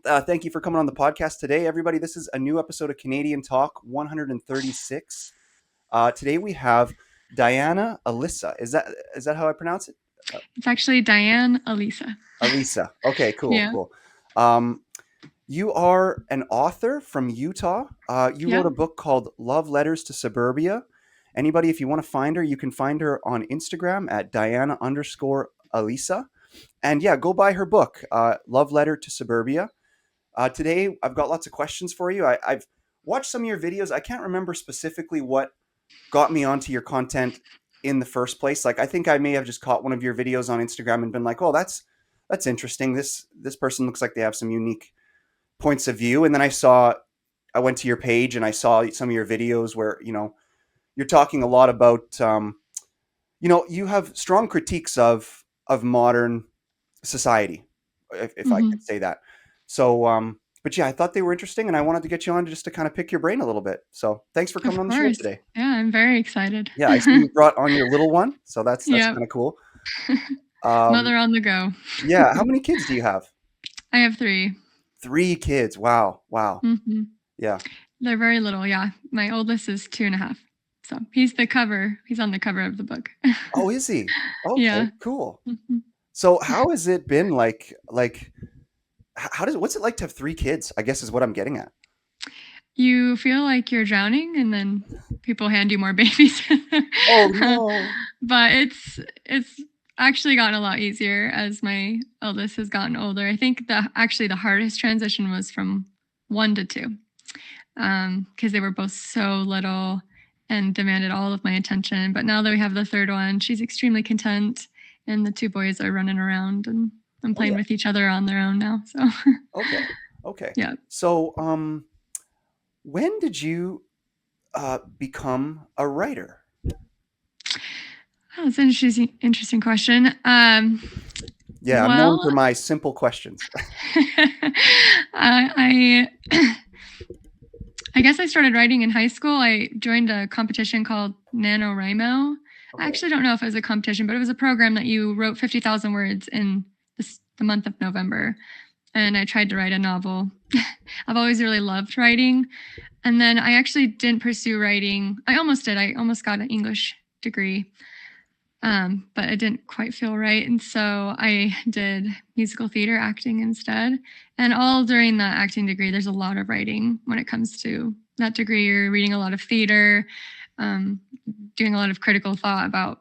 Thank you for coming on the podcast today, everybody. This is a new episode of Canadian Talk 136. Today we have Diana Alisa. Is that how I pronounce it? It's actually Diane, Alisa. Alisa. Okay, cool, Yeah. cool. Um, you are an author from Utah. You Yeah. wrote a book called Love Letters to Suburbia. Anybody, if you want to find her, you can find her on Instagram at Diana_Alisa. And yeah, go buy her book, Love Letter to Suburbia. Today, I've got lots of questions for you. I've watched some of your videos. I can't remember specifically what got me onto your content in the first place. Like, I think I may have just caught one of your videos on Instagram and been like, "Oh, that's interesting. This person looks like they have some unique points of view." And then I went to your page and I saw some of your videos where you're talking a lot about you have strong critiques of modern society, if I could Hmm. say that. So, but yeah, I thought they were interesting, and I wanted to get you on just to kind of pick your brain a little bit. So, thanks for coming Of on the show course. today. Yeah, I'm very excited. Yeah, I see you brought on your little one, so that's Yep. kind of cool. Um, Mother on the go. yeah, how many kids do you have? I have three. 3 kids. Wow, wow. Hmm. Yeah. They're very little. Yeah. My oldest is 2.5. So he's the cover. He's on the cover of the book. Oh, is he? Okay, Yeah. cool. Hmm. So, how has it been like what's it like to have 3 kids? I guess is what I'm getting at. You feel like you're drowning, and then people hand you more babies. Oh no. But it's actually gotten a lot easier as my eldest has gotten older. I think the hardest transition was from 1 to 2, because they were both so little and demanded all of my attention. But now that we have the third one, she's extremely content, and the two boys are running around and Oh playing yeah. with each other on their own now. So Okay. Okay. yeah. So, when did you become a writer? Oh, that's an interesting question. Yeah, I'm known for Well, my simple questions. I I guess I started writing in high school. I joined a competition called NaNoWriMo. I Okay. actually don't know if it was a competition, but it was a program that you wrote 50,000 words in the month of November. And I tried to write a novel. I've always really loved writing. And then I actually didn't pursue writing. I almost did. I almost got an English degree, but it didn't quite feel right. And so I did musical theater acting instead. And all during that acting degree, there's a lot of writing when it comes to that degree. You're reading a lot of theater, um, doing a lot of critical thought about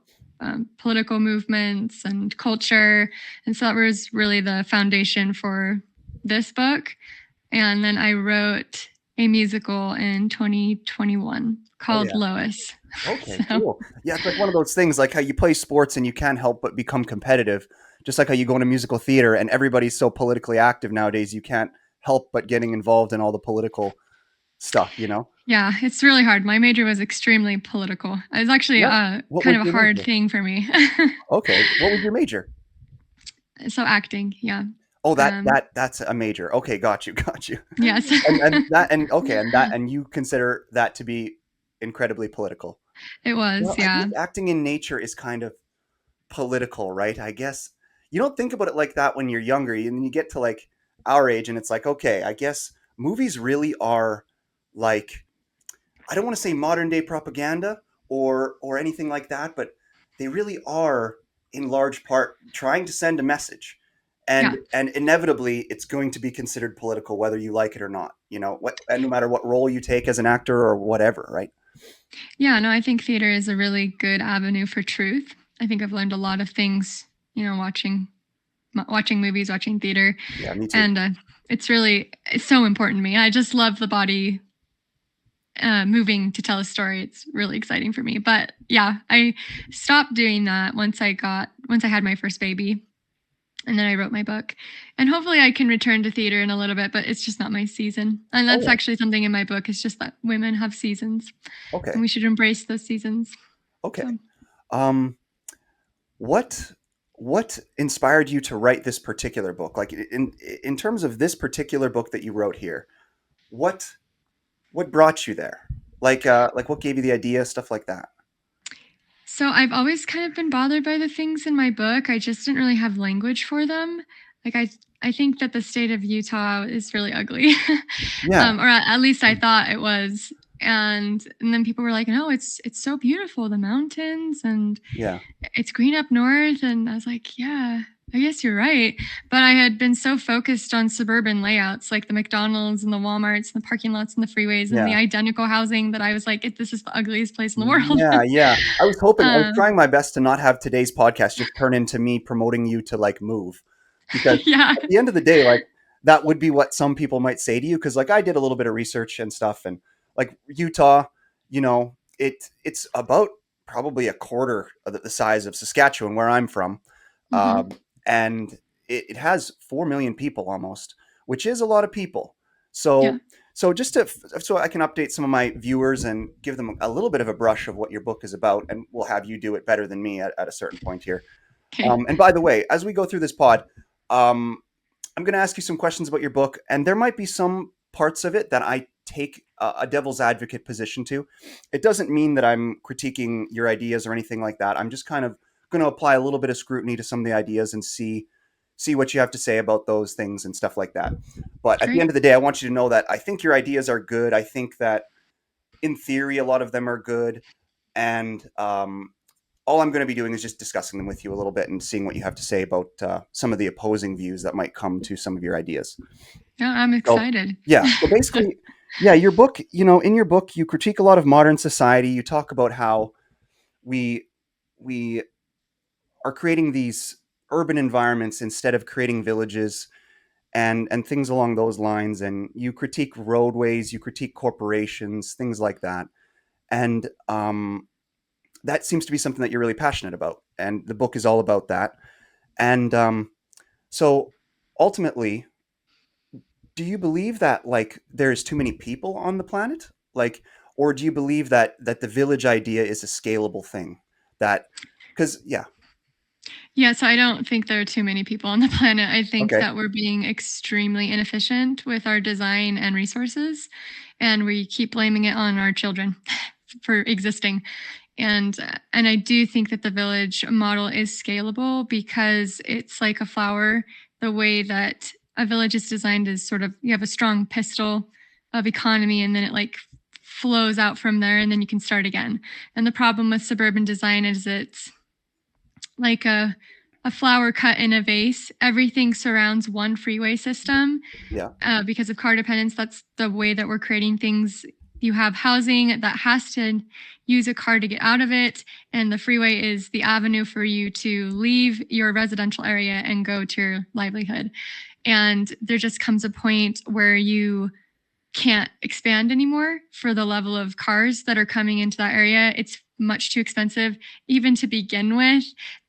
political movements and culture. And so that was really the foundation for this book. And then I wrote a musical in 2021 Oh called yeah. Lois. Okay, So cool. Yeah, it's like one of those things like how you play sports and you can't help but become competitive. Just like how you go into musical theater and everybody's so politically active nowadays, you can't help but getting involved in all the political stuff. yeah, it's really hard. My major was extremely political. It was actually What what kind was of a your hard major? thing for me. Okay. What was your major? So acting, yeah. Oh, that Um, that that's a major. Okay, got you, got you. yes. And you consider that to be incredibly political. It was, I guess yeah. acting in nature is kind of political, right? I guess you don't think about it like that when you're younger, and then you get to like our age, and it's like, okay, I guess movies really are like I don't want to say modern day propaganda or anything like that, but they really are in large part trying to send a message. Yeah. And inevitably it's going to be considered political whether you like it or not. And no matter what role you take as an actor or whatever, right? Yeah, no, I think theater is a really good avenue for truth. I think I've learned a lot of things, watching movies, watching theater, Yeah, me too. and it's so important to me. I just love the body moving to tell a story. It's really exciting for me. But yeah, I stopped doing that once I had my first baby, and then I wrote my book. And hopefully I can return to theater in a little bit, but it's just not my season. And Oh that's yeah. actually something in my book. It's just that women have seasons, and Okay. we should embrace those seasons. Okay. So Um what what inspired you to write this particular book? Like in terms of this particular book that you wrote here, what what brought you there? Like what gave you the idea, stuff like that. So I've always kind of been bothered by the things in my book. I just didn't really have language for them. Like I think that the state of Utah is really ugly. Yeah, Or at least I thought it was. And then people were like, "No, it's so beautiful, the mountains, and yeah, it's green up north." And I was like, "Yeah, I guess you're right." But I had been so focused on suburban layouts, like the McDonald's and the Walmarts and the parking lots and the freeways and the yeah. identical housing, that I was like, "This is the ugliest place in the world." Yeah, yeah. I was um, trying my best to not have today's podcast just turn into me promoting you to like move. Because yeah. at the end of the day, like that would be what some people might say to you. Cause like I did a little bit of research and stuff and like Utah, it's about probably a quarter of the size of Saskatchewan, where I'm from. Hmm. And it has 4 million people almost, which is a lot of people. Yeah. So just so I can update some of my viewers and give them a little bit of a brush of what your book is about, and we'll have you do it better than me at a certain point here. Okay. And by the way, as we go through this pod, um, I'm going to ask you some questions about your book, and there might be some parts of it that I take a devil's advocate position to. It doesn't mean that I'm critiquing your ideas or anything like that. I'm just kind of going to apply a little bit of scrutiny to some of the ideas and see what you have to say about those things and stuff like that. But at the end Great. of the day, I want you to know that I think your ideas are good. I think that in theory, a lot of them are good, and all I'm going to be doing is just discussing them with you a little bit and seeing what you have to say about some of the opposing views that might come to some of your ideas. Yeah, I'm So, excited. yeah. So basically, yeah, your book, in your book, you critique a lot of modern society. You talk about how we we are creating these urban environments instead of creating villages and things along those lines. And you critique roadways, you critique corporations, things like that. And that seems to be something that you're really passionate about. And the book is all about that. And so ultimately, do you believe that like there's too many people on the planet? Like, or do you believe that the village idea is a scalable thing? That because yeah, Yeah, so I don't think there are too many people on the planet. I think okay, that we're being extremely inefficient with our design and resources, and we keep blaming it on our children for existing. And I do think that the village model is scalable because it's like a flower. The way that a village is designed is sort of, you have a strong pistil of economy, and then it like flows out from there, and then you can start again. And the problem with suburban design is it's like a flower cut in a vase. Everything surrounds one freeway system, yeah, because of car dependence. That's the way that we're creating things. You have housing that has to use a car to get out of it, and the freeway is the avenue for you to leave your residential area and go to your livelihood. And there just comes a point where you can't expand anymore for the level of cars that are coming into that area. It's much too expensive, even to begin with.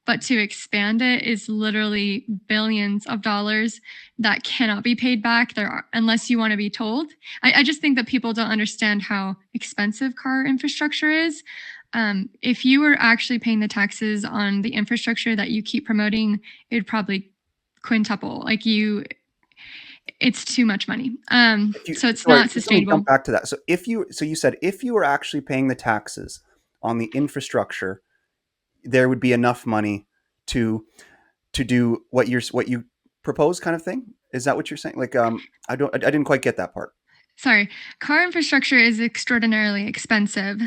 But to expand it is literally billions of dollars that cannot be paid back there unless you want to be told. I just think that people don't understand how expensive car infrastructure is. If you were actually paying the taxes on the infrastructure that you keep promoting, it would probably quintuple. Like you, it's too much money. if you So it's sorry, not just let me jump sustainable. back to that. So you said if you were actually paying the taxes on the infrastructure, there would be enough money to do what you propose, kind of thing. Is that what you're saying? Like, I didn't quite get that part. Sorry, car infrastructure is extraordinarily expensive,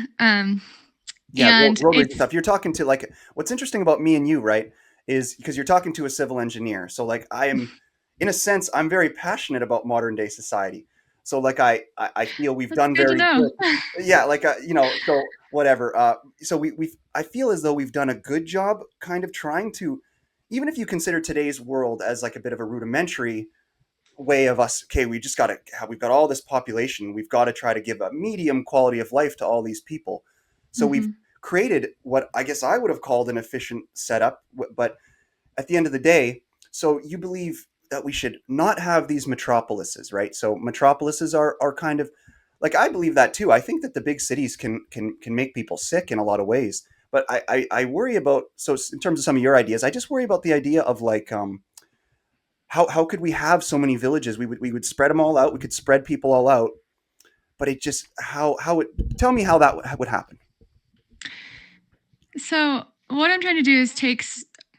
Yeah, and road rage and it's stuff. You're talking to like what's interesting about me and you, right? Is because you're talking to a civil engineer. So like I am, in a sense, I'm very passionate about modern day society. So like I feel we've that's done good to very know. good. Yeah, like so whatever. So we've I feel as though we've done a good job, kind of trying to, even if you consider today's world as like a bit of a rudimentary way of us. Okay, we just got to we've got all this population. We've got to try to give a medium quality of life to all these people. So we've Hmm. created what I guess I would have called an efficient setup. But at the end of the day, so you believe that we should not have these metropolises, right? So metropolises are kind of like, I believe that too. I think that the big cities can make people sick in a lot of ways. But I worry about, so in terms of some of your ideas, I just worry about the idea of like how could we have so many villages? We would spread them all out. We could spread people all out, but it just how it tell me how that would happen. So what I'm trying to do is take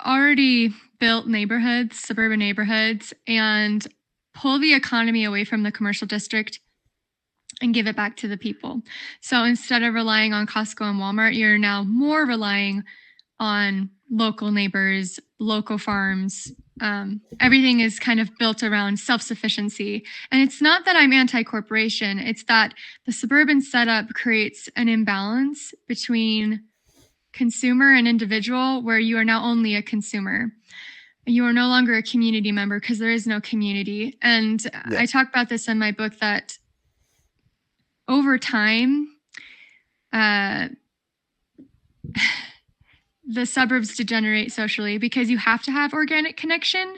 already built neighborhoods, suburban neighborhoods, and pull the economy away from the commercial district and give it back to the people. So instead of relying on Costco and Walmart, you're now more relying on local neighbors, local farms. Everything is kind of built around self sufficiency. And it's not that I'm anti corporation, it's that the suburban setup creates an imbalance between consumer and individual, where you are now only a consumer. You are no longer a community member because there is no community. And Yeah. I talk about this in my book that over time, uh, the suburbs degenerate socially because you have to have organic connection.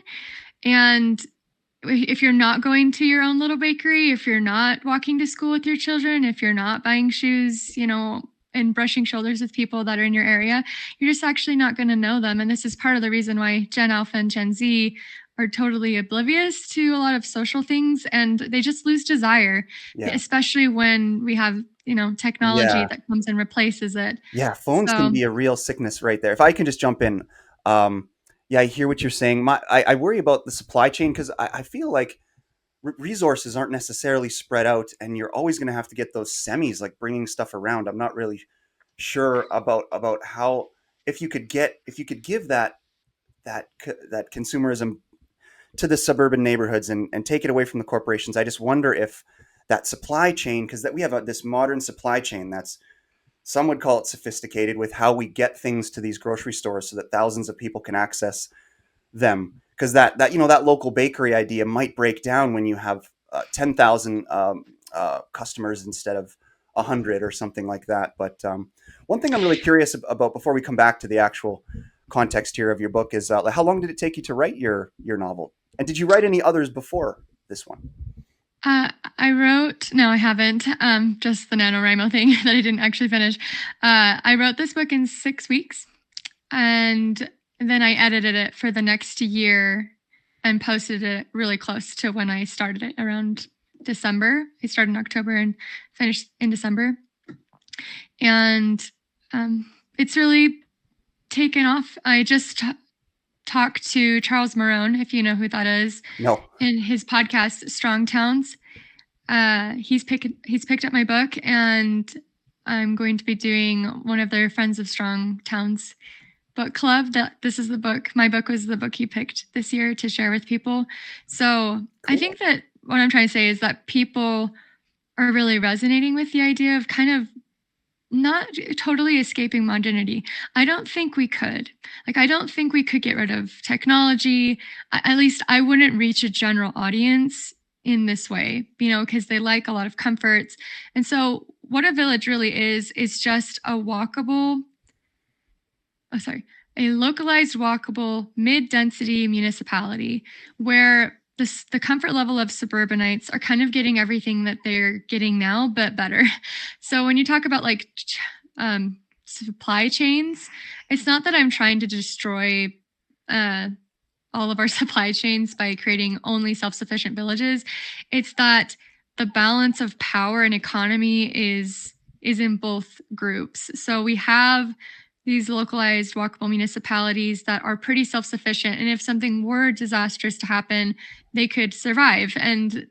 And if you're not going to your own little bakery, if you're not walking to school with your children, if you're not buying shoes, and brushing shoulders with people that are in your area, you're just actually not going to know them. And this is part of the reason why Gen Alpha and Gen Z are totally oblivious to a lot of social things, and they just lose desire, Yeah. especially when we have, technology Yeah. that comes and replaces it. Yeah, phones can So, be a real sickness right there. If I can just jump in, um, yeah, I hear what you're saying. I worry about the supply chain because I feel like resources aren't necessarily spread out, and you're always going to have to get those semis, like bringing stuff around. I'm not really sure about how if you could give that consumerism to the suburban neighborhoods and take it away from the corporations. I just wonder if that supply chain, because that we have this modern supply chain that's some would call it sophisticated with how we get things to these grocery stores so that thousands of people can access them. Because that local bakery idea might break down when you have 10,000 customers instead of 100 or something like that. But one thing I'm really curious about before we come back to the actual context here of your book is how long did it take you to write your novel? And did you write any others before this one? I wrote, no, I haven't, just the NaNoWriMo thing that I didn't actually finish. I wrote this book in 6 weeks, and then I edited it for the next year and posted it really close to when I started it around December. I started in October and finished in December. And it's really taken off. I just talked to Charles Marone, if you know who that is, No. in his podcast Strong Towns. He's picked up my book, and I'm going to be doing one of their Friends of Strong Towns book club. That this is the book. My book was the book he picked this year to share with people. So I Cool. think that what I'm trying to say is that people are really resonating with the idea of kind of not totally escaping modernity. I don't think we could. Like, I don't think we could get rid of technology. At least I wouldn't reach a general audience in this way, because they like a lot of comforts. And so, what a village really is just a walkable, oh, sorry, a localized, walkable, mid density municipality where the comfort level of suburbanites are kind of getting everything that they're getting now, but better. So when you talk about like supply chains, it's not that I'm trying to destroy uh, all of our supply chains by creating only self sufficient villages. It's that the balance of power and economy is in both groups. So we have these localized walkable municipalities that are pretty self-sufficient, and if something were disastrous to happen, they could survive and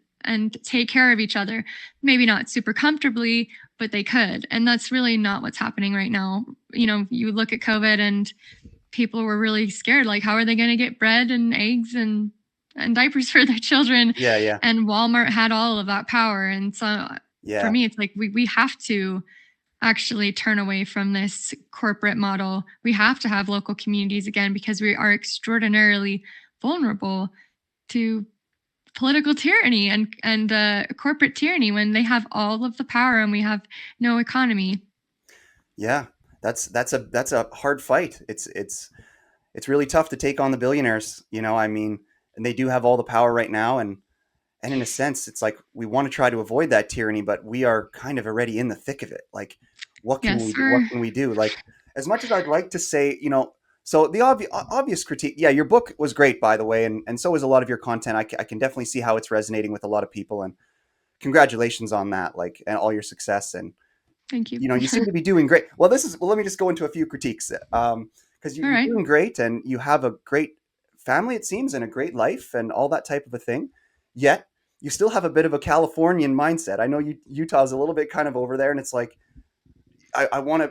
take care of each other. Maybe not super comfortably, but they could. And that's really not what's happening right now. You look at COVID, and people were really scared, like, how are they going to get bread and eggs and diapers for their children? Yeah, yeah, And Walmart had all of that power. And so for yeah, me, it's like we have to actually turn away from this corporate model. We have to have local communities again, because we are extraordinarily vulnerable to political tyranny and corporate tyranny when they have all of the power and we have no economy. yeah. That's a hard fight. It's really tough to take on the billionaires. I mean, and they do have all the power right now, and in a sense, it's like we want to try to avoid that tyranny, but we are kind of already in the thick of it. Like, what can we Yes, do? What can we do? Like, as much as I'd like to say, so the obvious critique, yeah, your book was great, by the way, and so is a lot of your content. I can definitely see how it's resonating with a lot of people, and congratulations on that, like, and all your success. And thank you. you seem to be doing great. Well, let me just go into a few critiques, because All you're right. doing great, and you have a great family, it seems, and a great life and all that type of a thing. Yet you still have a bit of a Californian mindset. I know Utah's a little bit kind of over there, and it's like I want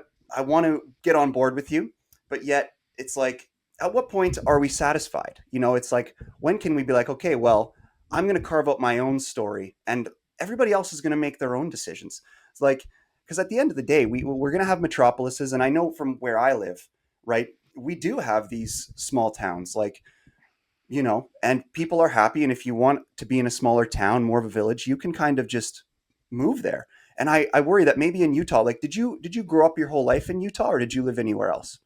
to get on board with you, but yet it's like, at what point are we satisfied? It's like, when can we be like, okay, well, I'm going to carve out my own story, and everybody else is going to make their own decisions. It's like, because at the end of the day, we're going to have metropolises, and I know from where I live, right? We do have these small towns, like, and people are happy. And if you want to be in a smaller town, more of a village, you can kind of just move there. And I worry that maybe in Utah, like, did you grow up your whole life in Utah, or did you live anywhere else?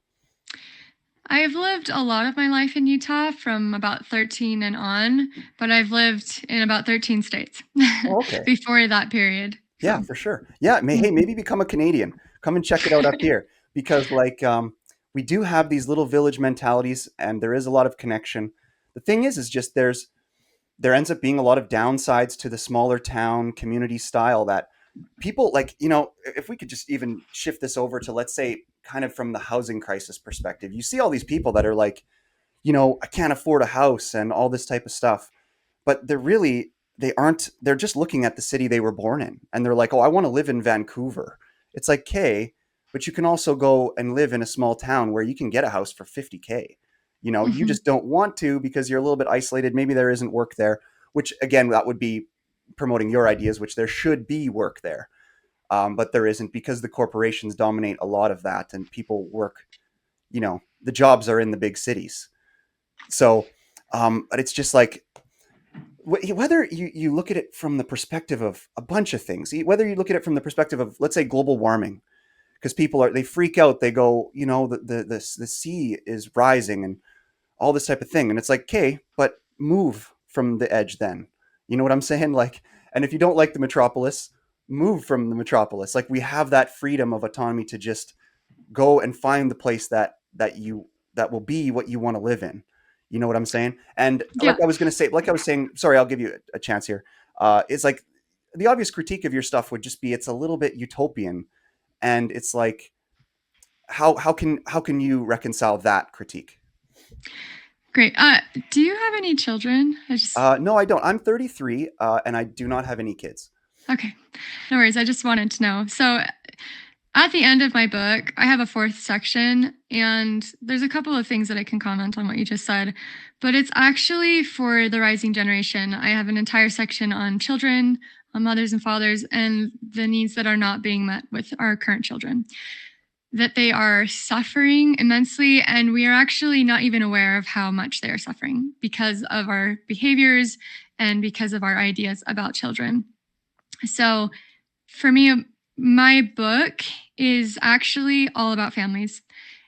I've lived a lot of my life in Utah from about 13 and on, but I've lived in about 13 states Oh, okay. before that period. Yeah, So, for sure. Yeah, hey, mhm. maybe become a Canadian. Come and check it out up here, because like, we do have these little village mentalities, and there is a lot of connection. The thing is just there ends up being a lot of downsides to the smaller town community style, that people like, if we could just even shift this over to, let's say, kind of from the housing crisis perspective. You see all these people that are like, I can't afford a house and all this type of stuff, but they aren't, they're just looking at the city they were born in, and they're like, oh, I want to live in Vancouver. It's like, okay, but you can also go and live in a small town where you can get a house for 50K. You Mhm. just don't want to, because you're a little bit isolated. Maybe there isn't work there, which again, that would be promoting your ideas, which there should be work there. But there isn't, because the corporations dominate a lot of that, and people work, the jobs are in the big cities. So, but it's just like, whether you look at it from the perspective of a bunch of things, whether you look at it from the perspective of, let's say, global warming, because they freak out, they go, the sea is rising and all this type of thing, and it's like, okay, but move from the edge then. You know what I'm saying? Like, and if you don't like the metropolis, move from the metropolis. Like, we have that freedom of autonomy to just go and find the place that will be what you want to live in. You know what I'm saying? And Yeah. like I was saying, sorry, I'll give you a chance here. It's like, the obvious critique of your stuff would just be, it's a little bit utopian, and it's like, how can you reconcile that critique? Great. Do you have any children? I just No, I don't. I'm 33, and I do not have any kids. Okay. No worries. I just wanted to know. So, at the end of my book, I have a fourth section, and there's a couple of things that I can comment on what you just said, but it's actually for the rising generation. I have an entire section on children, on mothers and fathers, and the needs that are not being met with our current children, that they are suffering immensely, and we are actually not even aware of how much they are suffering because of our behaviors and because of our ideas about children. So, for me, my book is actually all about families.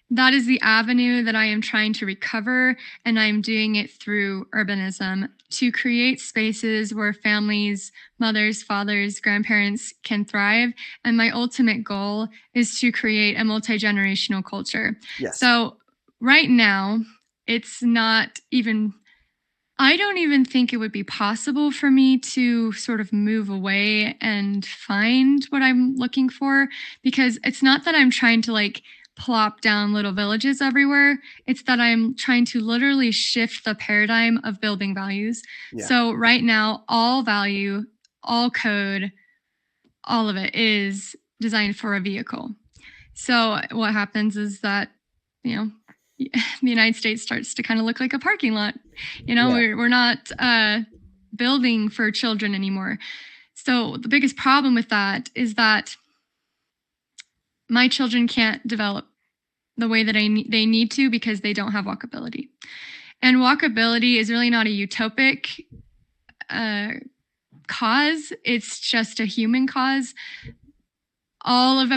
That is the avenue that I am trying to recover, and I'm doing it through urbanism to create spaces where families, mothers, fathers, grandparents can thrive. And my ultimate goal is to create a multi generational culture. Yes. So, right now, it's not even I don't even think it would be possible for me to sort of move away and find what I'm looking for, because it's not that I'm trying to like plop down little villages everywhere. It's that I'm trying to literally shift the paradigm of building values. Yeah. So, right now, all value, all code, all of it is designed for a vehicle. So what happens is that, you know, the United States starts to kind of look like a parking lot. Yeah. We're not building for children anymore. So the biggest problem with that is that my children can't develop the way that they need to because they don't have walkability. And walkability is really not a utopic uh, cause. It's just a human cause. All of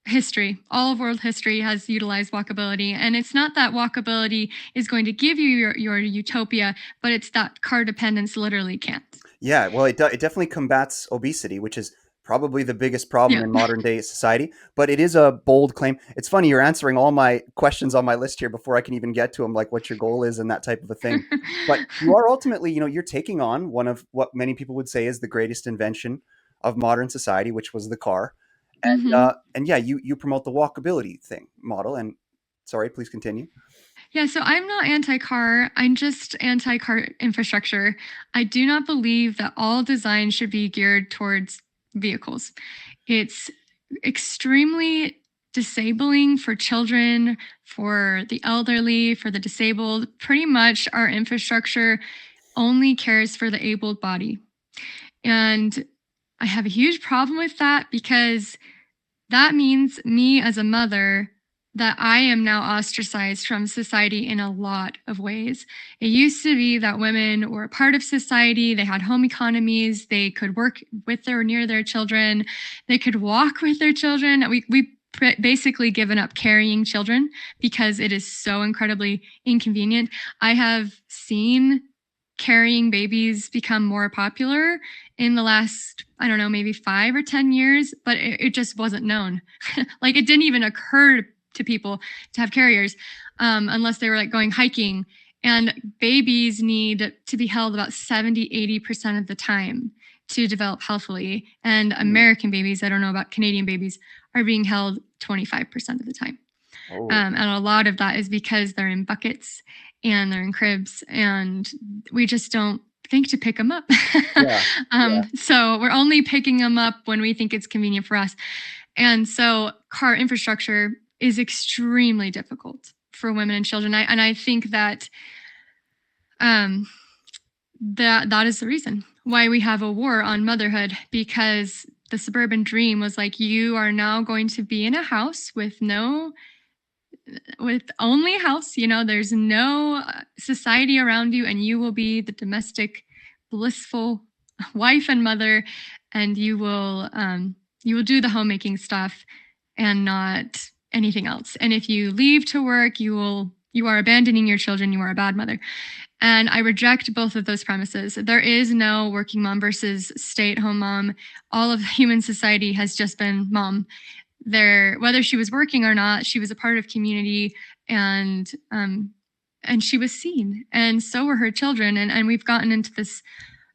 history, all of world history has utilized walkability. And it's not that walkability is going to give you your utopia, but it's that car dependence literally can't. Yeah, well, it definitely combats obesity, which is probably the biggest problem Yeah. in modern day society. But it is a bold claim. It's funny, you're answering all my questions on my list here before I can even get to them, like what your goal is and that type of a thing. But you are ultimately, you're taking on one of what many people would say is the greatest invention of modern society, which was the car. hmm And yeah, you promote the walkability thing model. And sorry, please continue. Yeah, so I'm not anti car. I'm just anti car infrastructure. I do not believe that all design should be geared towards vehicles. It's extremely disabling for children, for the elderly, for the disabled. Pretty much our infrastructure only cares for the able body. And I have a huge problem with that because that means me as a mother that I am now ostracized from society in a lot of ways. It used to be that women were a part of society, they had home economies, they could work with or near their children, they could walk with their children. We basically given up carrying children because it is so incredibly inconvenient. I have seen carrying babies become more popular in the last, I don't know, maybe 5 or 10 years, but it just wasn't known. Like it didn't even occur to people to have carriers unless they were like going hiking. And babies need to be held about 70-80% of the time to develop healthily. And Mm. American babies, I don't know about Canadian babies, are being held 25% of the time. Oh, And a lot of that is because they're in buckets and they're in cribs, and we just don't think to pick them up. yeah, yeah, So we're only picking them up when we think it's convenient for us. And so car infrastructure is extremely difficult for women and children. And I think that um, that is the reason why we have a war on motherhood, because the suburban dream was like, you are now going to be in a house with only a house, there's no society around you, and you will be the domestic blissful wife and mother, and you will do the homemaking stuff and not anything else. And if you leave to work, you are abandoning your children, you are a bad mother. And I reject both of those premises. There is no working mom versus stay-at-home mom. All of human society has just been mom. There, whether she was working or not, she was a part of community, and and she was seen, and so were her children. And we've gotten into this,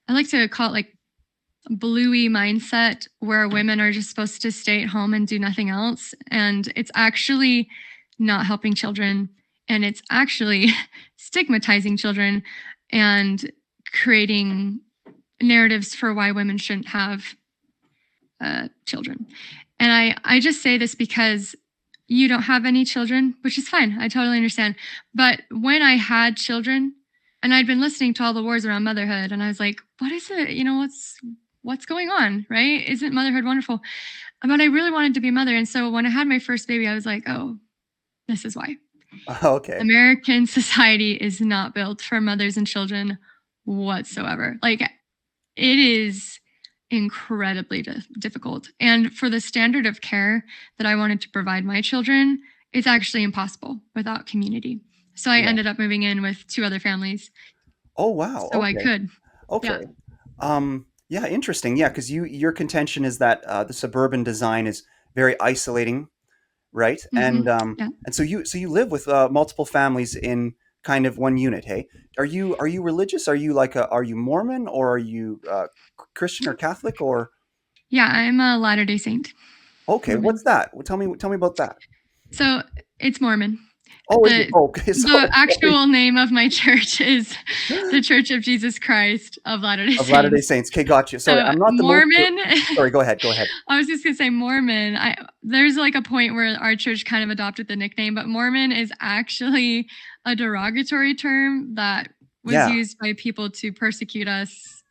I like to call it like bluey mindset, where women are just supposed to stay at home and do nothing else, and it's actually not helping children, and it's actually stigmatizing children and creating narratives for why women shouldn't have children. And I just say this because you don't have any children, which is fine. I totally understand. But when I had children, and I'd been listening to all the wars around motherhood, and I was like, what is it? What's going on, right? Isn't motherhood wonderful? But I really wanted to be a mother. And so when I had my first baby, I was like, oh, this is why. okay, American society is not built for mothers and children whatsoever. Like, it is incredibly difficult. And for the standard of care that I wanted to provide my children, it's actually impossible without community. So I yeah. ended up moving in with two other families Oh, wow. so I Okay, could. Yeah. okay. Yeah, interesting. Yeah, because your contention is that the suburban design is very isolating, right? Yeah. And so you live with multiple families in kind of one unit. Hey, are you religious? Are you Mormon, or are you Christian or Catholic, or Yeah. I'm a Latter day Saint, okay? What's Mormon. that? Well, tell me about that. So it's Mormon. Oh, is it? The Oh, okay, the sorry. actual name of my church is the Church of Jesus Christ of Latter-day Of Latter Day Saints. Saints. Okay, got you. Sorry, So I'm not the most. Mormon, Sorry, go ahead. Go ahead. I was just gonna say Mormon. There's like a point where our church kind of adopted the nickname, but Mormon is actually a derogatory term that was Yeah, used by people to persecute us,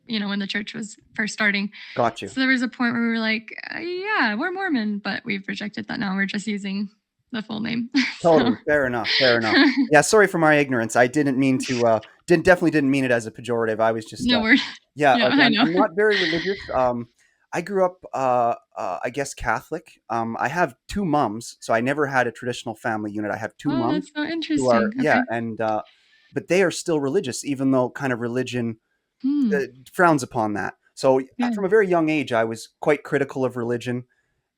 when the church was first starting. got you. So there was a point where we were like, yeah, we're Mormon, but we've rejected that now. We're just using the full name. So Totally. Fair enough. Fair enough. Yeah, sorry for my ignorance. I didn't mean to definitely didn't mean it as a pejorative. I was just no word. yeah, Yeah, like I know. I'm not very religious. I grew up I guess Catholic. I have two moms, so I never had a traditional family unit. I have two Oh, moms that's so who are interesting. yeah, Okay. and but they are still religious even though kind of religion Hmm. frowns upon that. So Yeah. from a very young age I was quite critical of religion.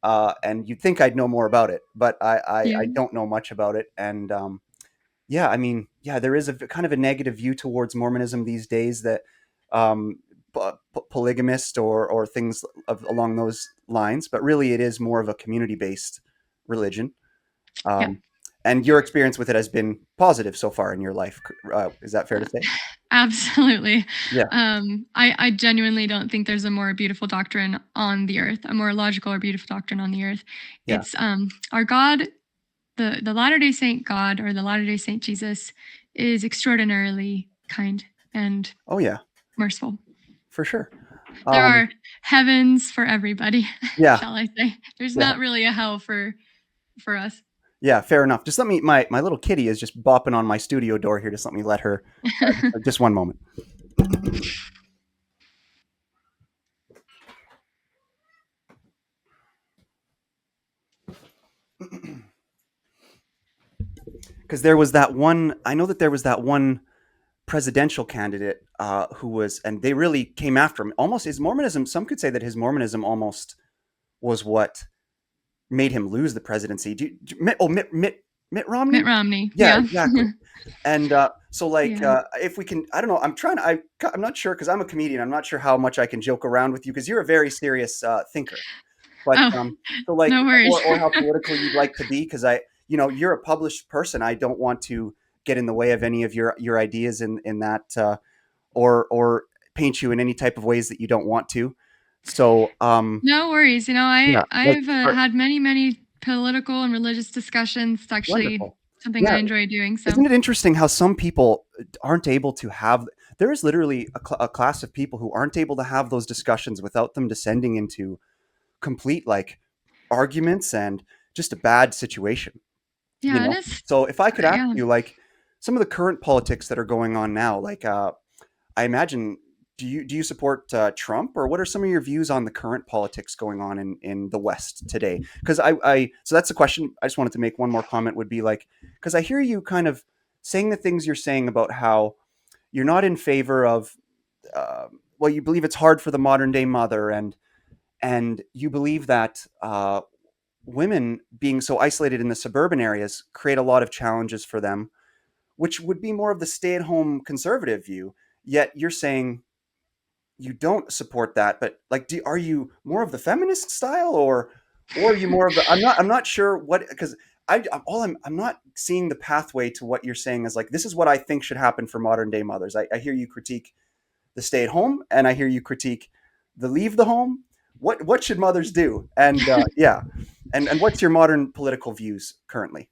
And you'd think I'd know more about it, but I Yeah. don't know much about it. And yeah, I mean, yeah, there is a kind of a negative view towards Mormonism these days that um, polygamist or things along those lines, but really it is more of a community based religion. Yeah. Um, And your experience with it has been positive so far in your life. Is that fair to say? Absolutely. Yeah. I genuinely don't think there's a more beautiful doctrine on the earth, a more logical or beautiful doctrine on the earth. Yeah. It's our God, the Latter Day Saint God, or the Latter Day Saint Jesus, is extraordinarily kind and Oh yeah, merciful. for sure. There Um, are heavens for everybody, yeah. shall I say? There's Yeah. not really a hell for us. Yeah, fair enough. Just let me. My little kitty is just bopping on my studio door here. Just let me let her. Just one moment. Because there was that one. I know that there was that one presidential candidate who was, and they really came after him. Almost his Mormonism. Some could say that his Mormonism almost was what made him lose the presidency. Mitt Mitt Romney. Romney. Yeah, Yeah. exactly. And so, like, Yeah. if we can, I don't know. I'm trying to. I'm not sure because I'm a comedian. I'm not sure how much I can joke around with you because you're a very serious thinker. But Oh, so like, no worries. or how political you'd like to be because you're a published person. I don't want to get in the way of any of your ideas in that or paint you in any type of ways that you don't want to. So No worries. yeah, like, I've had many political and religious discussions. It's actually wonderful. something Yeah, I enjoy doing. So isn't it interesting how some people aren't able to have? There is literally a class of people who aren't able to have those discussions without them descending into complete like arguments and just a bad situation. You yeah, and know, it's so if I could ask yeah. you, like, some of the current politics that are going on now, like, I imagine, do you support Trump, or what are some of your views on the current politics going on in the West today? Because so that's the question. I just wanted to make one more comment. Would be like, because I hear you kind of saying the things you're saying about how you're not in favor of, well, you believe it's hard for the modern day mother, and you believe that women being so isolated in the suburban areas create a lot of challenges for them, which would be more of the stay-at-home conservative view. Yet you're saying you don't support that, but like, are you more of the feminist style, or are you more of the? I'm not sure what, because I'm not seeing the pathway to what you're saying as like this is what I think should happen for modern day mothers. I hear you critique the stay at home, and I hear you critique the leave the home. What should mothers do? And yeah, and what's your modern political views currently?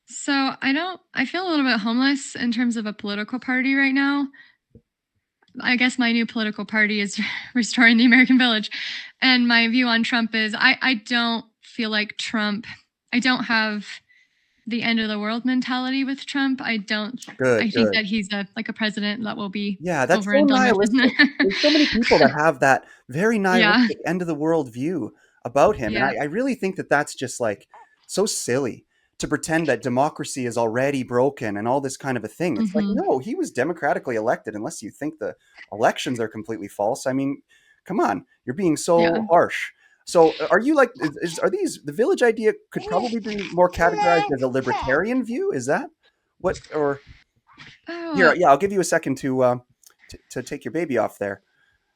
So I feel a little bit homeless in terms of a political party right now. I guess my new political party is restoring the American village. And my view on Trump is I don't feel like Trump, I don't have the end of the world mentality with Trump. Good, I think good. that he's a president that will be Yeah, that's over so and done with. nihilistic. There's so many people that have that very Yeah. nihilistic end of the world view about him, and Yeah. I really think that that's just like so silly to pretend that democracy is already broken and all this kind of a thing. It's like, Hmm. no, he was democratically elected. Unless you think the elections are completely false. I mean, come on, you're being so Yeah. harsh. So, are you like, are these the village idea could probably be more categorized as a libertarian view? Is that what or? Here, Oh, yeah, I'll give you a second to take your baby off there.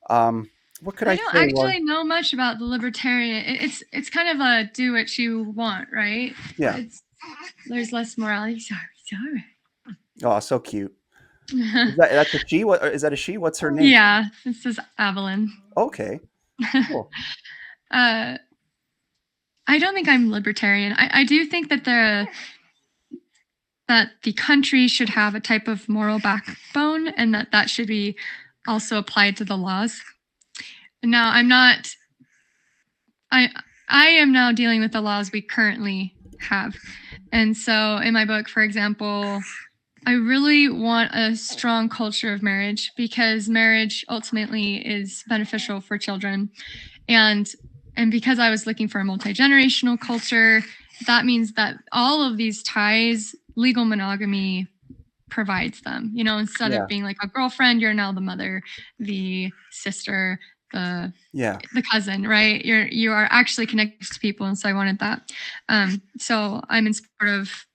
Um, what could I I don't say? Well, actually know much about the libertarian. It's kind of a do what you want, right? yeah. It's There's less morality. Sorry. Oh, so cute. That's a she? What is that? A she? What's her name? Yeah, this is Evelyn. Okay, cool. uh, I don't think I'm libertarian. I do think that the country should have a type of moral backbone, and that should be also applied to the laws. Now, I I am now dealing with the laws we currently have. And so in my book, for example, I really want a strong culture of marriage because marriage ultimately is beneficial for children. And because I was looking for a multi-generational culture, that means that all of these ties, legal monogamy provides them. Instead of Yeah, being like a girlfriend, you're now the mother, the sister, the yeah, the cousin, right? You are actually connected to people, and so I wanted that. So I'm in support of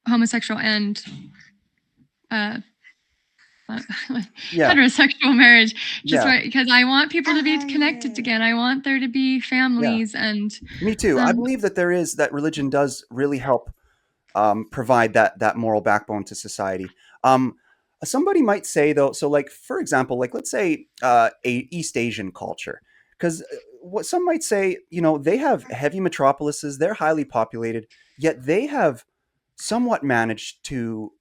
homosexual and uh, uh, yeah, heterosexual marriage, just yeah, right because I want people to be connected again. I want there to be yeah. families, and Me too. I um, believe that religion does really help provide that moral backbone to society. Um, Somebody might say though, so like for example, like let's say a East Asian culture, because what some might say, they have heavy metropolises, they're highly populated, yet they have somewhat managed to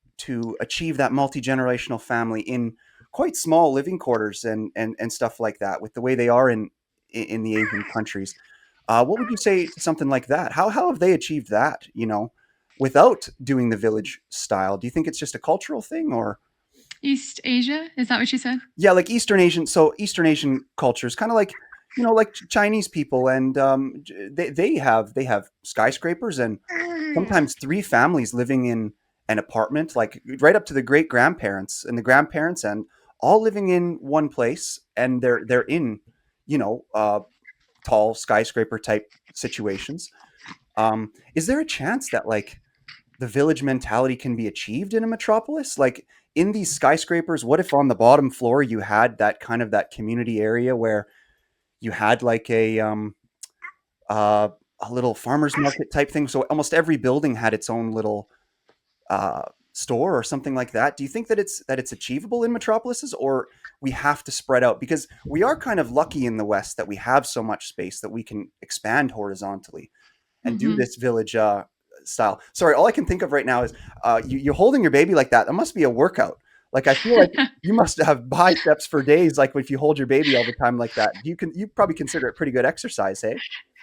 achieve that multi generational family in quite small living quarters and stuff like that, with the way they are in the Asian countries. What would you say to something like that? How have they achieved that? Without doing the village style? Do you think it's just a cultural thing, or East Asia, is that what you said? yeah, like Eastern Asian? So Eastern Asian cultures, kind of like like Chinese people, and they have skyscrapers and sometimes three families living in an apartment, like right up to the great grandparents and the grandparents, and all living in one place, and they're in you know uh, tall skyscraper type situations. Is there a chance that like the village mentality can be achieved in a metropolis? Like in these skyscrapers, what if on the bottom floor you had that kind of that community area where you had like uh, a little farmers market type thing? So almost every building had its own little uh, store or something like that. Do you think that it's achievable in metropolises, or we have to spread out? Because we are kind of lucky in the West that we have so much space that we can expand horizontally and do Mm-hmm. this village style. Sorry, all I can think of right now is you're holding your baby like that. That must be a workout. Like I feel like you must have biceps for days. Like if you hold your baby all the time like that, you probably consider it pretty good exercise, hey?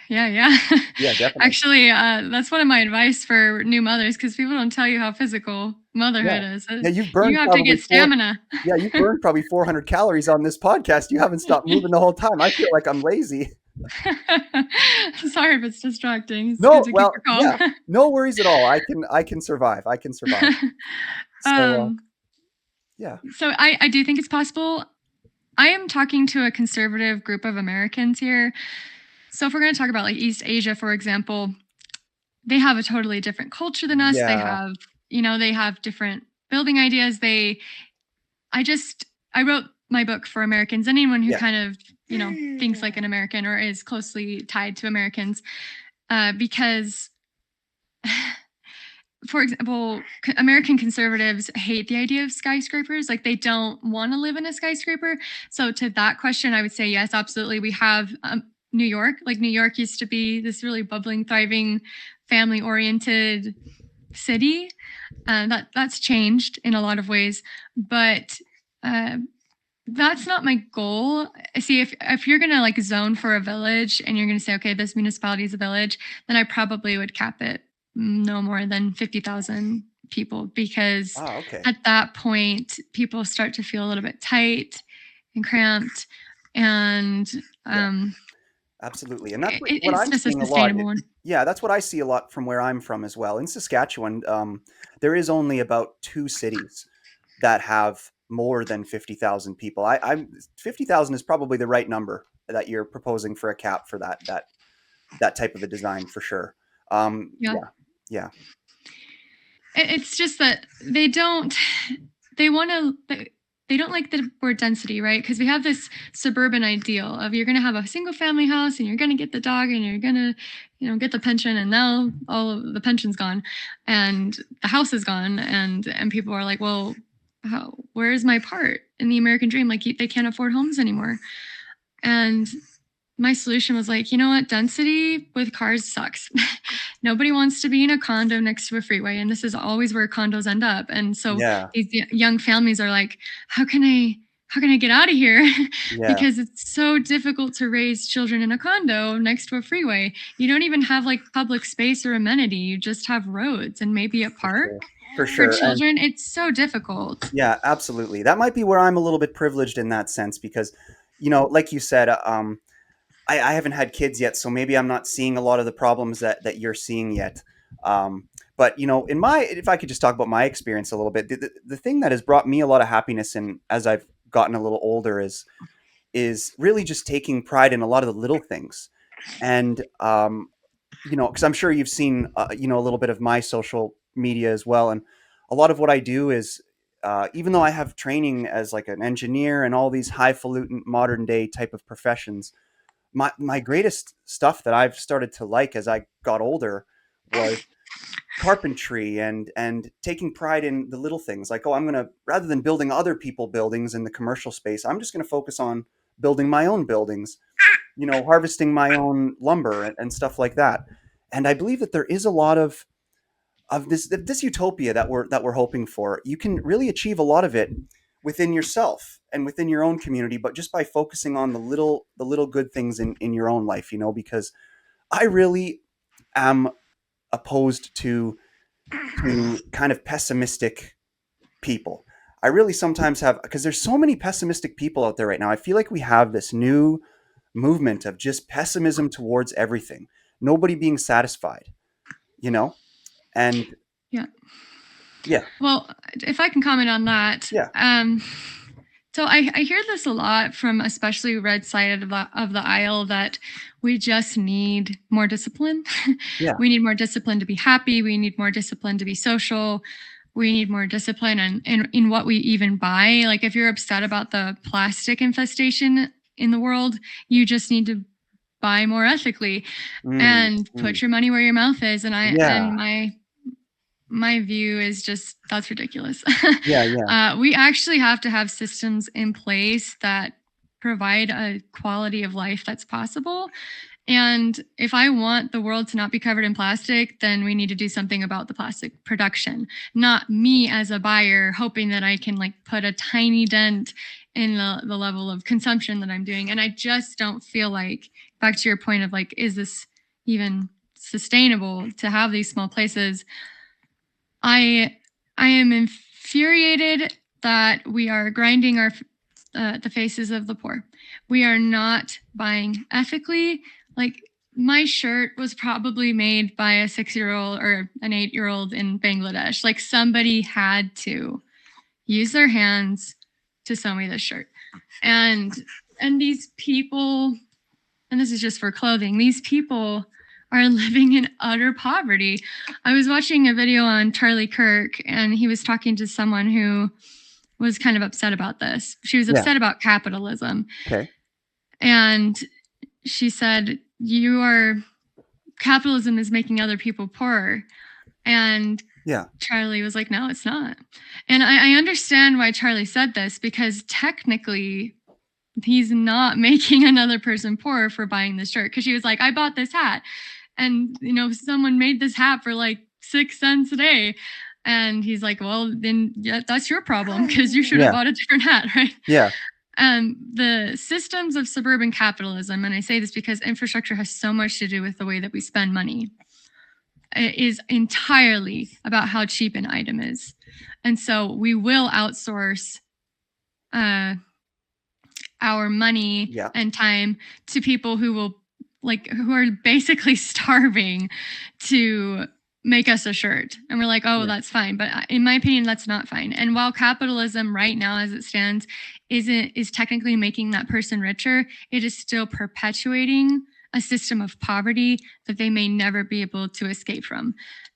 Yeah, yeah. Yeah, definitely. Actually, that's one of my advice for new mothers because people don't tell you how physical Yeah, motherhood is. yeah. You've You burned have to probably get stamina. yeah, you've burned probably 400 calories on this podcast. You haven't stopped moving the whole time. I feel like I'm lazy. Sorry if it's distracting. It's good No, to keep well, her yeah, calm. no worries at all. I can survive. I can survive. So um, yeah, so I do think it's possible. I am talking to a conservative group of Americans here. So if we're going to talk about like East Asia, for example, they have a totally different culture than us. They yeah, have, they have different building ideas. I just, I wrote my book for Americans, anyone who yeah, kind of, thinks like an American or is closely tied to Americans, because for example, American conservatives hate the idea of skyscrapers. Like they don't want to live in a skyscraper. So to that question, I would say yes, absolutely. We have New York. Like New York used to be this really bubbling, thriving, family-oriented city. That's changed in a lot of ways, but uh, that's not my goal. See, if you're gonna like zone for a village and you're gonna say, okay, this municipality is a village, then I probably would cap it no more than 50,000 people because okay, at that point people start to feel a little bit tight and cramped, and yeah. um, Absolutely, and that's what it's I'm just a seeing a lot. sustainable one. Yeah, that's what I see a lot from where I'm from as well. In Saskatchewan, there is only about two cities that have more than 50,000 people. I'm 50,000 is probably the right number that you're proposing for a cap for that type of a design for sure. Yeah. Yeah, yeah, It's just that they want to, they don't like the word density, right? Because we have this suburban ideal of you're going to have a single family house and you're going to get the dog and you're going to, get the pension, and now all of the pension's gone and the house is gone, and people are like, well, where's my part in the American dream? Like they can't afford homes anymore. And my solution was like, you know what? Density with cars sucks. Nobody wants to be in a condo next to a freeway. And this is always where condos end up. And so yeah, these young families are like, how can I get out of here? yeah, Because it's so difficult to raise children in a condo next to a freeway. You don't even have like public space or amenity. You just have roads and maybe a for park sure, for for sure. And children. It's so difficult. yeah, absolutely. That might be where I'm a little bit privileged in that sense because, like you said, I haven't had kids yet, so maybe I'm not seeing a lot of the problems that you're seeing yet. But if I could just talk about my experience a little bit, the thing that has brought me a lot of happiness, and as I've gotten a little older, is really just taking pride in a lot of the little things, and because I'm sure you've seen a little bit of my social media as well, and a lot of what I do is. Even though I have training as like an engineer and all these highfalutin modern day type of professions, my greatest stuff that I've started to like as I got older was carpentry and taking pride in the little things, like, oh, I'm going to, rather than building other people buildings in the commercial space, I'm just going to focus on building my own buildings, harvesting my own lumber and stuff like that. And I believe that there is a lot of this utopia that we're hoping for. You can really achieve a lot of it within yourself and within your own community, but just by focusing on the little good things in your own life, because I really am opposed to kind of pessimistic people. I really sometimes have, because there's so many pessimistic people out there right now. I feel like we have this new movement of just pessimism towards everything, nobody being satisfied, you know? And Yeah. yeah, Well, if I can comment on that, yeah, so I hear this a lot from especially red side of the aisle that we just need more discipline. yeah. We need more discipline to be happy. We need more discipline to be social. We need more discipline in what we even buy. Like if you're upset about the plastic infestation in the world, you just need to buy more ethically Mm, and mm. put your money where your mouth is. Yeah, And my view is just that's ridiculous. yeah, yeah. We actually have to have systems in place that provide a quality of life that's possible. And if I want the world to not be covered in plastic, then we need to do something about the plastic production, not me as a buyer hoping that I can like put a tiny dent in the level of consumption that I'm doing. And I just don't feel like, back to your point of like, is this even sustainable to have these small places? I am infuriated that we are grinding the faces of the poor. We are not buying ethically. Like my shirt was probably made by a 6-year-old or an 8-year-old in Bangladesh. Like somebody had to use their hands to sew me this shirt. And these people, and this is just for clothing, these people are living in utter poverty. I was watching a video on Charlie Kirk, and he was talking to someone who was kind of upset about this. She was Yeah. upset about capitalism. Okay. And she said, capitalism is making other people poorer. And Yeah. Charlie was like, no, it's not. And I understand why Charlie said this, because technically he's not making another person poorer for buying this shirt. Because she was like, I bought this hat, and someone made this hat for like 6 cents a day. And he's like, well, then yeah, that's your problem, because you should have Yeah. bought a different hat, right? Yeah. The systems of suburban capitalism, and I say this because infrastructure has so much to do with the way that we spend money, it is entirely about how cheap an item is. And so we will outsource our money Yeah. and time to people who are basically starving to make us a shirt. And we're like, oh, Yeah. that's fine. But in my opinion, that's not fine. And while capitalism right now as it stands is technically making that person richer, it is still perpetuating a system of poverty that they may never be able to escape from.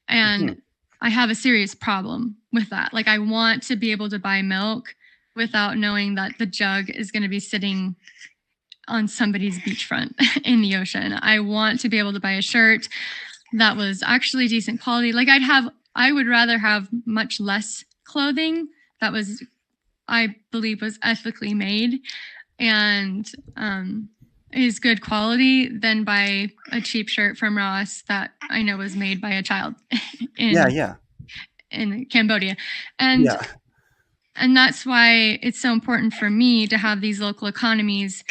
And Mhm. I have a serious problem with that. Like I want to be able to buy milk without knowing that the jug is going to be sitting on somebody's beachfront in the ocean. I want to be able to buy a shirt that was actually decent quality. Like I would rather have much less clothing that was, I believe, was ethically made and is good quality than buy a cheap shirt from Ross that I know was made by a child Yeah. in Yeah. in Cambodia. And Yeah. and that's why it's so important for me to have these local economies,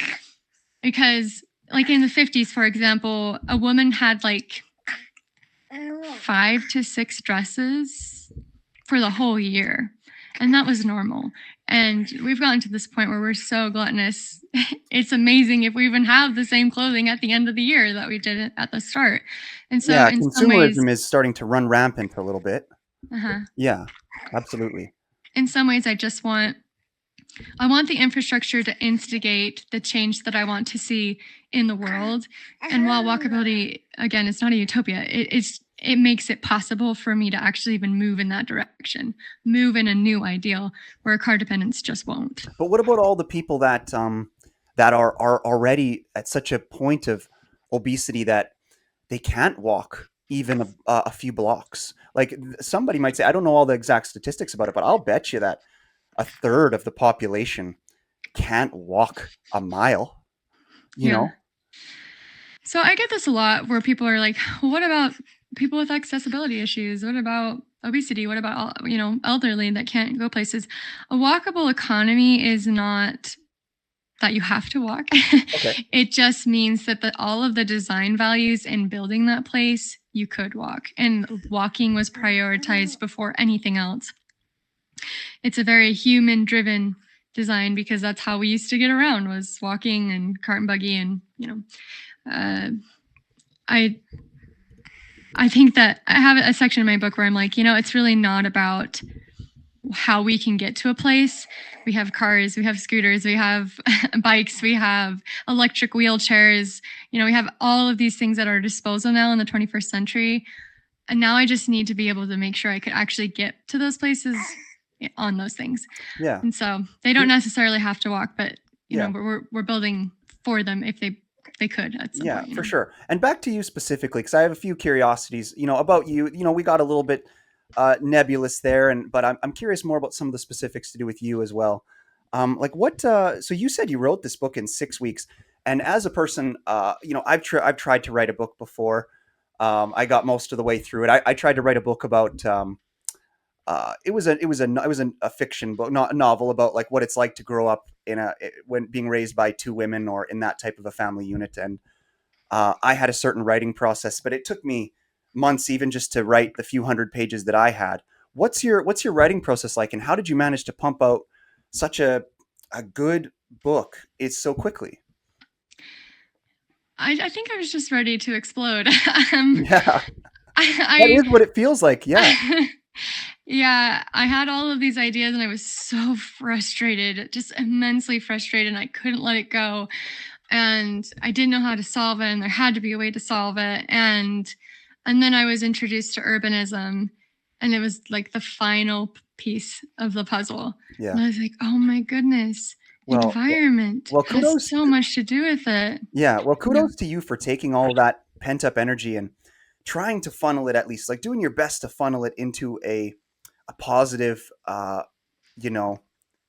because like in the 50s, for example, a woman had like 5 to 6 dresses for the whole year, and that was normal. And we've gotten to this point where we're so gluttonous. It's amazing if we even have the same clothing at the end of the year that we did at the start. And so Yeah. in some ways, Consumerism is starting to run rampant a little bit. uh-huh. Yeah. Absolutely. In some ways I want the infrastructure to instigate the change that I want to see in the world. And while walkability, again, it's not a utopia, it makes it possible for me to actually even move in that direction, move in a new ideal where car dependence just won't. But what about all the people that are already at such a point of obesity that they can't walk even a few blocks. Like somebody might say, I don't know all the exact statistics about it, but I'll bet you that a third of the population can't walk a mile, you Yeah. know? So I get this a lot where people are like, well, what about people with accessibility issues? What about obesity? What about, elderly that can't go places? A walkable economy is not that you have to walk. Okay. It just means that all of the design values in building that place, you could walk. And walking was prioritized before anything else. It's a very human driven design because that's how we used to get around was walking and cart and buggy and, uh, I I think that I have a section in my book where I'm like, it's really not about how we can get to a place. We have cars, we have scooters, we have bikes, we have electric wheelchairs. We have all of these things at our disposal now in the 21st century. And now I just need to be able to make sure I could actually get to those places on those things. Yeah. And so they don't necessarily have to walk, but Yeah. we're building for them if they could at some Yeah, point. for sure. And back to you specifically, because I have a few curiosities, about you. We got a little bit nebulous there, but I'm curious more about some of the specifics to do with you as well. Like what? So you said you wrote this book in 6 weeks, and as a person, I've tried to write a book before. I got most of the way through it. I tried to write a book about. It was a fiction book, not a novel, about like what it's like to grow up when being raised by two women or in that type of a family unit. And I had a certain writing process, but it took me months even just to write the few hundred pages that I had. What's your writing process like, and how did you manage to pump out such a good book? It's so quickly. I think I was just ready to explode. Yeah, that I, is what it feels like. Yeah, yeah, I had all of these ideas and I was so frustrated, just immensely frustrated. And I couldn't let it go. And I didn't know how to solve it. And there had to be a way to solve it. And then I was introduced to urbanism and it was like the final piece of the puzzle. And yeah. I was like, oh my goodness, Well, environment well, has kudos. so much to do with it. Yeah, well, Yeah. kudos to you for taking all that pent up energy and trying to funnel it, at least like doing your best to funnel it into a positive, you know,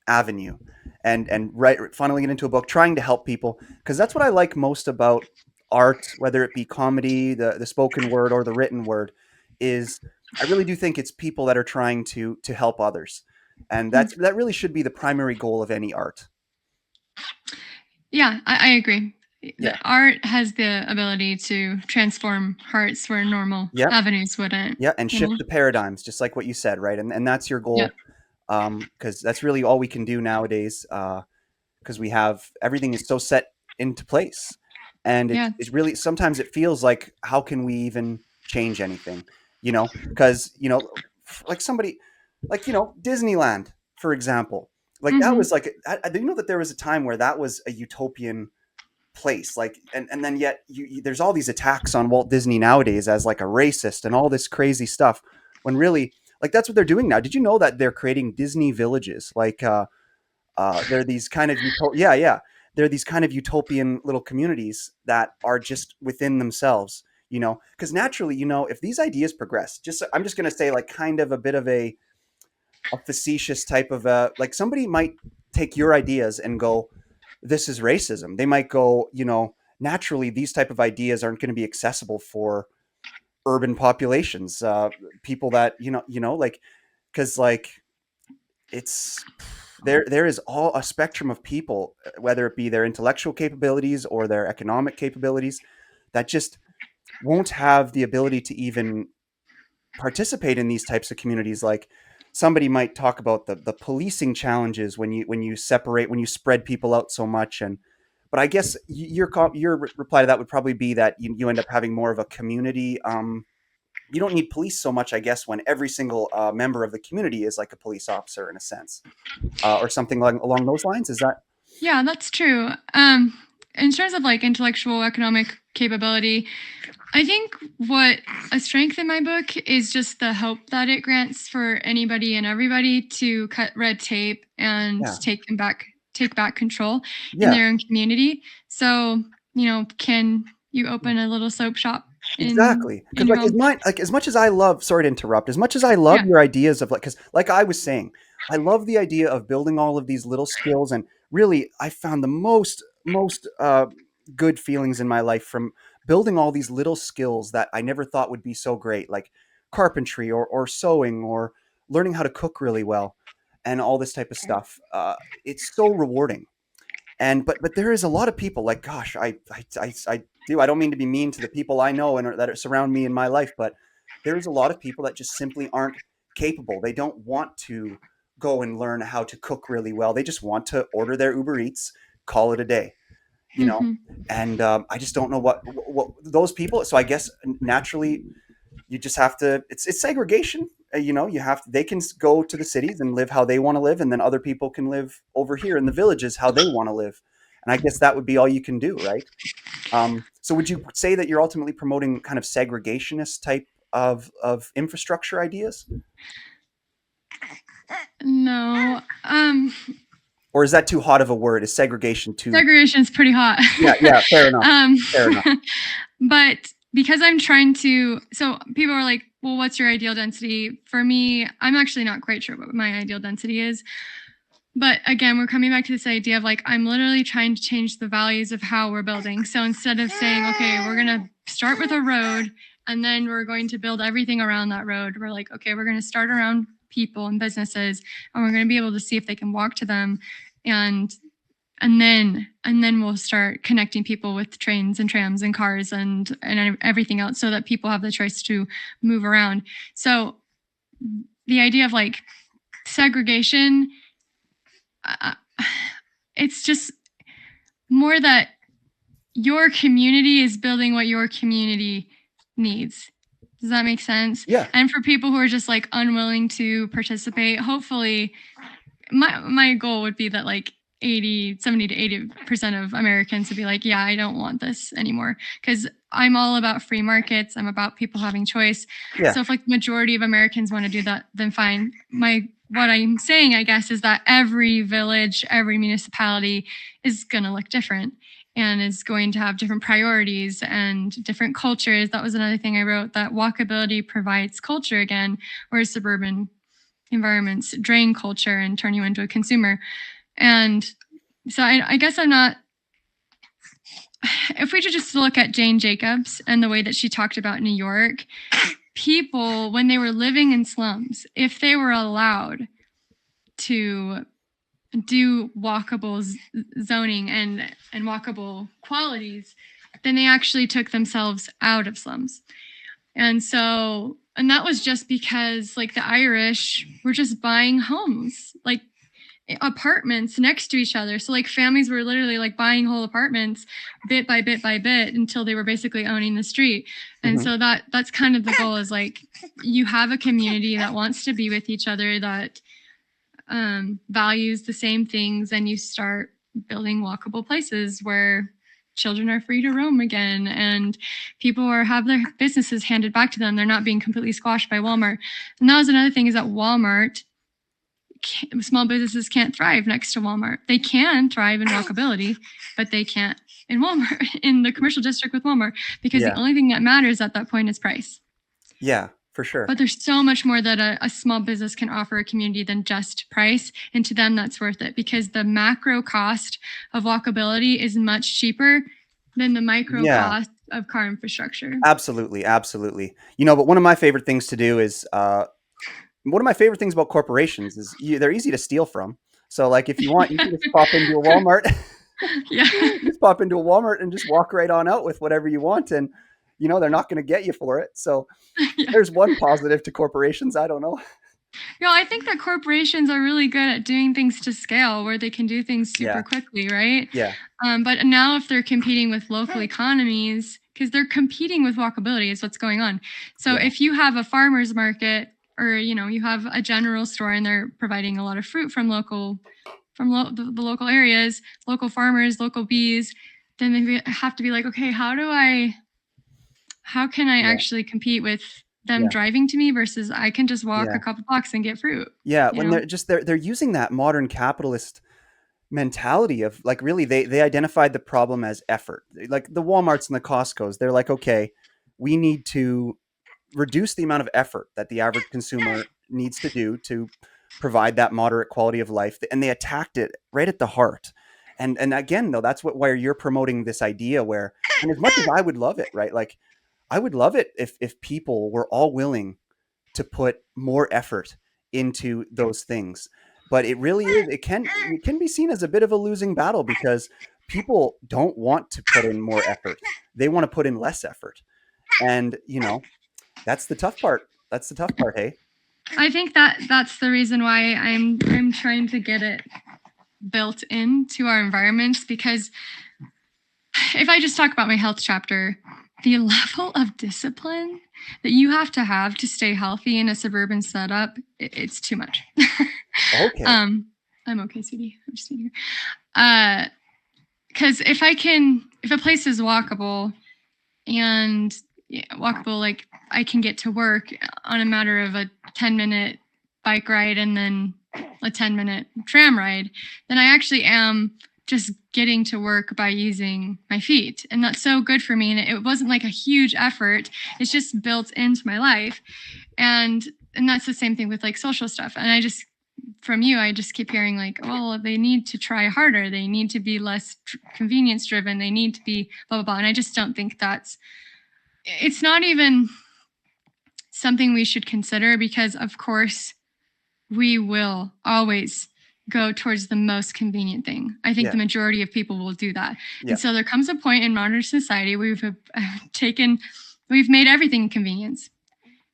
avenue, and funneling it into a book, trying to help people, because that's what I like most about art, whether it be comedy, the spoken word, or the written word, is I really do think it's people that are trying to help others, and that really should be the primary goal of any art. Yeah, I agree. Yeah. The art has the ability to transform hearts where normal Yep. avenues wouldn't. Yeah, and shift the paradigms, just like what you said, right? And that's your Yeah. goal, because that's really all we can do nowadays. Because we have everything is so set into place, and Yeah. it's really sometimes it feels like how can we even change anything, Because like somebody, like Disneyland, for example, like that Hmm. was like do you know that there was a time where that was a utopian place, like, and then yet there's all these attacks on Walt Disney nowadays as like a racist and all this crazy stuff, when really, like, that's what they're doing now. Did you know that they're creating Disney villages, like they're these kind of yeah, yeah, they're these kind of utopian little communities that are just within themselves, because naturally, if these ideas progress, I'm just going to say, like, kind of a bit of a facetious type of like, somebody might take your ideas and go, this is racism. They might go, naturally these type of ideas aren't going to be accessible for urban populations, people that like, because like it's there is all a spectrum of people, whether it be their intellectual capabilities or their economic capabilities, that just won't have the ability to even participate in these types of communities. Like, somebody might talk about the policing challenges when you spread people out so much. And but I guess your reply to that would probably be that you end up having more of a community. You don't need police so much, I guess, when every single member of the community is like a police officer in a sense, or something along those lines. Is that? Yeah, that's true. In terms of like intellectual economic capability, I think what a strength in my book is just the hope that it grants for anybody and everybody to cut red tape and Yeah, take back control in yeah, their own community. So, can you open a little soap shop in Exactly. in Because your like as home. mine, like as much as I love, sorry to interrupt, as much as I love Yeah. your ideas of like, because like I was saying, I love the idea of building all of these little skills, and really, I found the most good feelings in my life from building all these little skills that I never thought would be so great, like carpentry or sewing or learning how to cook really well, and all this type of stuff. It's so rewarding. And but there is a lot of people like, gosh, I do, I don't mean to be mean to the people I know and that surround me in my life, but there's a lot of people that just simply aren't capable. They don't want to go and learn how to cook really well. They just want to order their Uber Eats, call it a day, you know. Mhm. And I just don't know what those people. So I guess naturally you just have to, it's segregation. You know, you have to, they can go to the cities and live how they want to live, and then other people can live over here in the villages how they want to live. And I guess that would be all you can do, right? So would you say that you're ultimately promoting kind of segregationist type of infrastructure ideas, No. or is that too hot of a word? Is segregation too? Segregation's pretty hot. Yeah, yeah, fair enough, um, fair enough. but because I'm trying to, so people are like, well, what's your ideal density? For me, I'm actually not quite sure what my ideal density is. But again, we're coming back to this idea of like, I'm literally trying to change the values of how we're building. So instead of saying, okay, we're going to start with a road and then we're going to build everything around that road, we're like, okay, we're going to start around people and businesses and we're going to be able to see if they can walk to them. And and then we'll start connecting people with trains and trams and cars and everything else so that people have the choice to move around. So the idea of like segregation, uh, it's just more that your community is building what your community needs. Does that make sense? Yeah, And for people who are just like unwilling to participate, hopefully my goal would be that like 70 to 80% of Americans would be like, yeah, I don't want this anymore. Because I'm all about free markets. I'm about people having choice. yeah, So if like the majority of Americans want to do that, then fine. What I'm saying, I guess, is that every village, every municipality is gonna look different and is going to have different priorities and different cultures. That was another thing I wrote, that walkability provides culture again, whereas suburban environments drain culture and turn you into a consumer. And so I guess I'm not, if we just look at Jane Jacobs and the way that she talked about New York, people, when they were living in slums, if they were allowed to do walkable zoning and walkable qualities, then they actually took themselves out of slums. And so, and that was just because like the Irish were just buying homes, like apartments next to each other. So like families were literally like buying whole apartments bit by bit by bit until they were basically owning the street. And hmm, so that's kind of the goal, is like you have a community that wants to be with each other, that values the same things, and you start building walkable places where children are free to roam again and people are have their businesses handed back to them. They're not being completely squashed by Walmart. And that was another thing, is that Walmart, small businesses can't thrive next to Walmart. They can thrive in walkability, but they can't in Walmart, in the commercial district with Walmart, because the yeah, only thing that matters at that point is price. yeah, for sure. But there's so much more that a small business can offer a community than just price. And to them, that's worth it, because the macro cost of walkability is much cheaper than the micro Yeah, cost of car infrastructure. absolutely, absolutely. You know, but one of my favorite things to do is one of my favorite things about corporations is they're easy to steal from. So, like, if you want, you can just pop into a Walmart, Yeah. just pop into a Walmart and just walk right on out with whatever you want, and you know they're not going to get you for it. So, Yeah. there's one positive to corporations. I don't know. I think that corporations are really good at doing things to scale where they can do things super Yeah, quickly, right? yeah, But now, if they're competing with local economies, because they're competing with walkability, is what's going on. So yeah, if you have a farmer's market, or you have a general store and they're providing a lot of fruit from the local areas, local farmers, local bees, then they have to be like, okay, how can I yeah, actually compete with them yeah, driving to me versus I can just walk yeah, a couple blocks and get fruit, yeah. you When know? they're using that modern capitalist mentality of like, really, they identified the problem as effort. Like the Walmarts and the Costco's, they're like, okay, we need to reduce the amount of effort that the average consumer needs to do to provide that moderate quality of life. And they attacked it right at the heart. And again, though, that's what where you're promoting this idea where, and as much as I would love it, right? Like I would love it if people were all willing to put more effort into those things. But it really is, it can be seen as a bit of a losing battle because people don't want to put in more effort. They want to put in less effort. And, that's the tough part. That's the tough part, hey? I think that's the reason why I'm trying to get it built into our environments, because if I just talk about my health chapter, the level of discipline that you have to stay healthy in a suburban setup, it's too much. Okay. I'm okay, sweetie. I'm just here. Because if a place is walkable and walkable, like I can get to work on a matter of a 10-minute bike ride and then a 10-minute tram ride, then I actually am just getting to work by using my feet. And that's so good for me. And it wasn't like a huge effort. It's just built into my life. And that's the same thing with like social stuff. And from you, I just keep hearing like, well, they need to try harder. They need to be less convenience driven. They need to be blah, blah, blah. And I just don't think it's not even something we should consider, because of course we will always go towards the most convenient thing. I think Yeah. the majority of people will do that. Yeah. And so there comes a point in modern society where we've made everything convenience.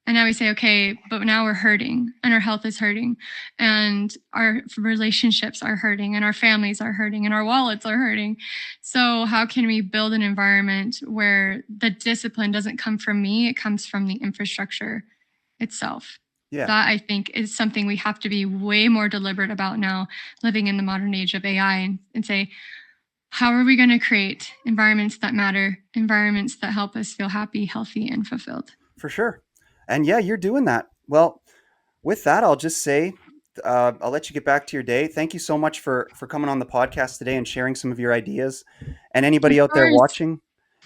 And now we say, okay, but now we're hurting and our health is hurting and our relationships are hurting and our families are hurting and our wallets are hurting. So how can we build an environment where the discipline doesn't come from me, it comes from the infrastructure itself? Yeah. That I think is something we have to be way more deliberate about now, living in the modern age of AI, and say, how are we going to create environments that matter, environments that help us feel happy, healthy, and fulfilled? For sure. And yeah, you're doing that. Well, with that, I'll just say, I'll let you get back to your day. Thank you so much for coming on the podcast today and sharing some of your ideas. And anybody Of out there course. watching,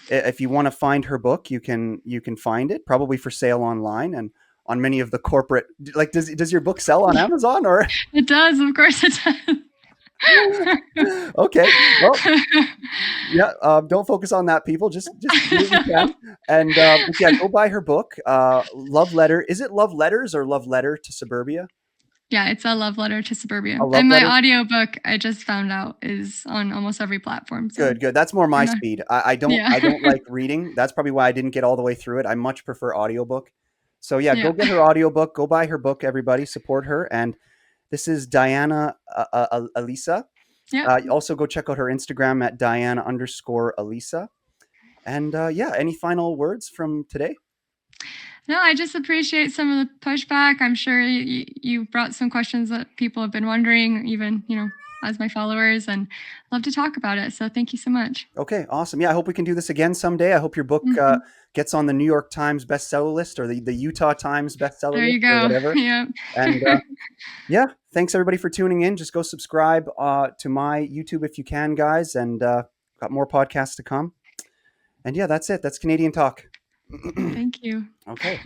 if you want to find her book, you can find it probably for sale online and on many of the corporate. Like, does your book sell on Amazon or? It does, of course it does. Okay, well, yeah. Don't focus on that, people. Just do what you can, and yeah, go buy her book. Love letter. Is it love letters or love letter to suburbia? Yeah, it's a love letter to suburbia. A love And my letter. audiobook, I just found out, is on almost every platform. So Good, good. That's more my I'm not, speed. I don't yeah. like reading. That's probably why I didn't get all the way through it. I much prefer audiobook. So yeah, go Yeah. get her audiobook. Go buy her book, everybody. Support her. And this is Diana Alisa. Yep. Also go check out her Instagram at Diana_Alisa. And yeah, any final words from today? No, I just appreciate some of the pushback. I'm sure you brought some questions that people have been wondering, even, as my followers, and love to talk about it. So thank you so much. Okay, awesome. Yeah, I hope we can do this again someday. I hope your book Mhm. gets on the New York Times bestseller list or the Utah Times bestseller There list you or go. whatever. Yep. And yeah, thanks everybody for tuning in. Just go subscribe to my YouTube if you can, guys. And got more podcasts to come. And yeah, that's it. That's Canadian Talk. Thank you. Okay.